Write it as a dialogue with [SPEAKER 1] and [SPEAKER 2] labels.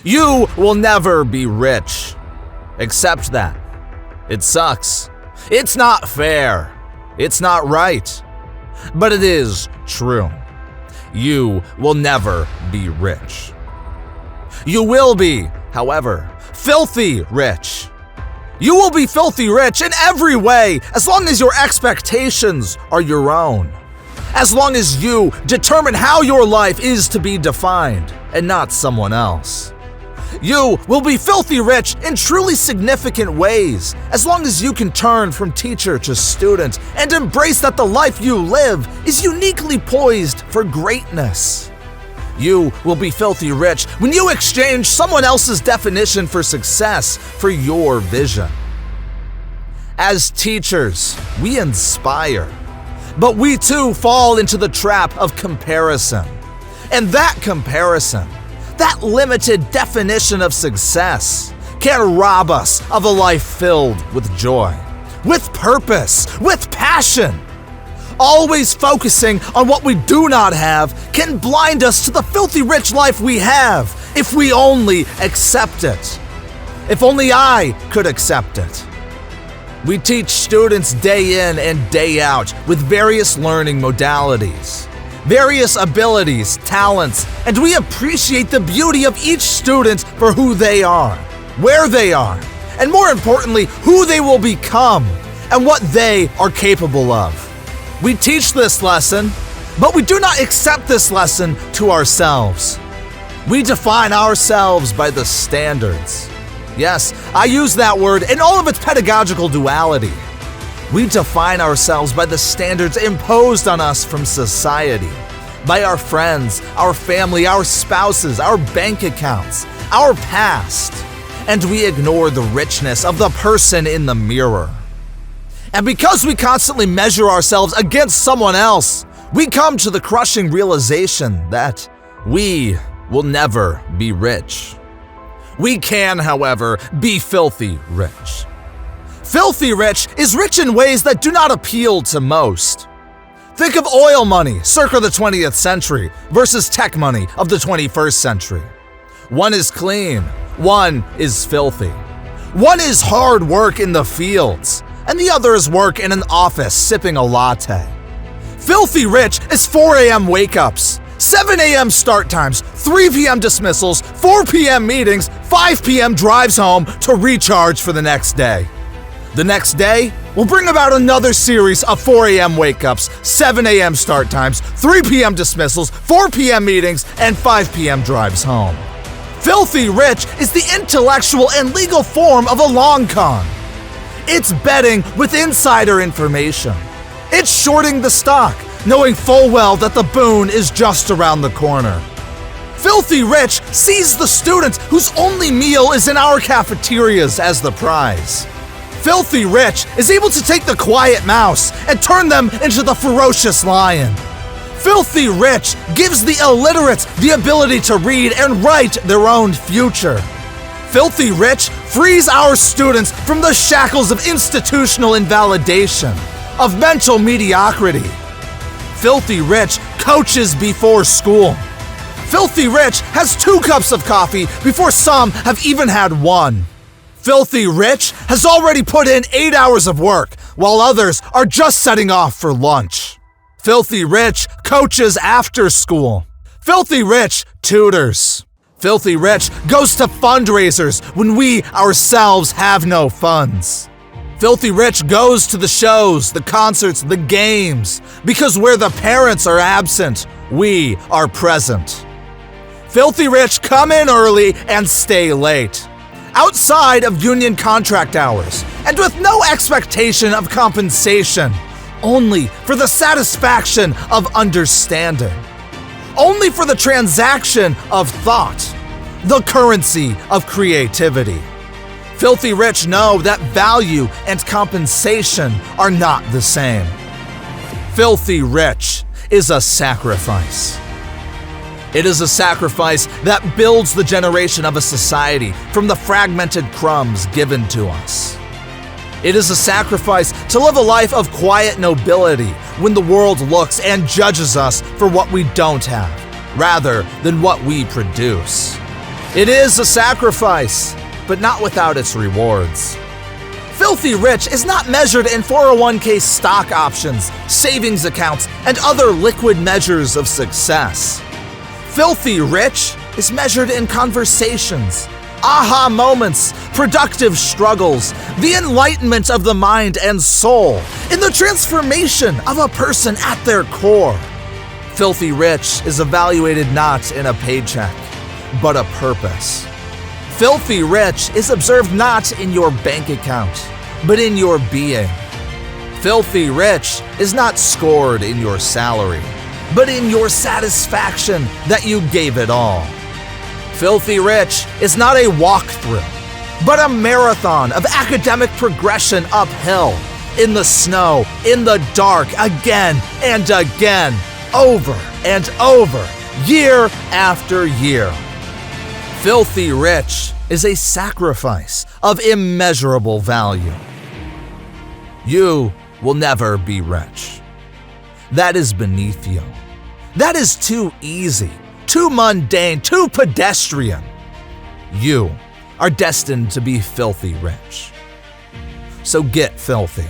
[SPEAKER 1] You will never be rich. Accept that. It sucks. It's not fair. It's not right. But it is true. You will never be rich. You will be, however, filthy rich. You will be filthy rich in every way as long as your expectations are your own. As long as you determine how your life is to be defined and not someone else. You will be filthy rich in truly significant ways as long as you can turn from teacher to student and embrace that the life you live is uniquely poised for greatness. You will be filthy rich when you exchange someone else's definition for success for your vision. As teachers, we inspire, but we too fall into the trap of comparison. And that comparison, that limited definition of success, can rob us of a life filled with joy, with purpose, with passion. Always focusing on what we do not have can blind us to the filthy rich life we have if we only accept it. If only I could accept it. We teach students day in and day out with various learning modalities, various abilities, talents, and we appreciate the beauty of each student for who they are, where they are, and more importantly, who they will become and what they are capable of. We teach this lesson, but we do not accept this lesson to ourselves. We define ourselves by the standards. Yes, I use that word in all of its pedagogical duality. We define ourselves by the standards imposed on us from society, by our friends, our family, our spouses, our bank accounts, our past, and we ignore the richness of the person in the mirror. And because we constantly measure ourselves against someone else, we come to the crushing realization that we will never be rich. We can, however, be filthy rich. Filthy rich is rich in ways that do not appeal to most. Think of oil money circa the 20th century versus tech money of the 21st century. One is clean, one is filthy. One is hard work in the fields, and the other is work in an office sipping a latte. Filthy rich is 4 a.m. wake-ups, 7 a.m. start times, 3 p.m. dismissals, 4 p.m. meetings, 5 p.m. drives home to recharge for the next day. The next day will bring about another series of 4 a.m. wake-ups, 7 a.m. start times, 3 p.m. dismissals, 4 p.m. meetings, and 5 p.m. drives home. Filthy rich is the intellectual and legal form of a long con. It's betting with insider information. It's shorting the stock, knowing full well that the boon is just around the corner. Filthy rich sees the student whose only meal is in our cafeterias as the prize. Filthy rich is able to take the quiet mouse and turn them into the ferocious lion. Filthy rich gives the illiterate the ability to read and write their own future. Filthy rich frees our students from the shackles of institutional invalidation, of mental mediocrity. Filthy rich coaches before school. Filthy rich has 2 cups of coffee before some have even had 1. Filthy rich has already put in 8 hours of work while others are just setting off for lunch. Filthy rich coaches after school. Filthy rich tutors. Filthy rich goes to fundraisers when we ourselves have no funds. Filthy rich goes to the shows, the concerts, the games, because where the parents are absent, we are present. Filthy rich come in early and stay late, outside of union contract hours, and with no expectation of compensation, only for the satisfaction of understanding, only for the transaction of thought, the currency of creativity. Filthy rich know that value and compensation are not the same. Filthy rich is a sacrifice. It is a sacrifice that builds the generation of a society from the fragmented crumbs given to us. It is a sacrifice to live a life of quiet nobility when the world looks and judges us for what we don't have, rather than what we produce. It is a sacrifice, but not without its rewards. Filthy rich is not measured in 401k stock options, savings accounts, and other liquid measures of success. Filthy rich is measured in conversations, aha moments, productive struggles, the enlightenment of the mind and soul, in the transformation of a person at their core. Filthy rich is evaluated not in a paycheck, but a purpose. Filthy rich is observed not in your bank account, but in your being. Filthy rich is not scored in your salary, but in your satisfaction that you gave it all. Filthy rich is not a walkthrough, but a marathon of academic progression uphill, in the snow, in the dark, again and again, over and over, year after year. Filthy rich is a sacrifice of immeasurable value. You will never be rich. That is beneath you. That is too easy, too mundane, too pedestrian. You are destined to be filthy rich. So get filthy.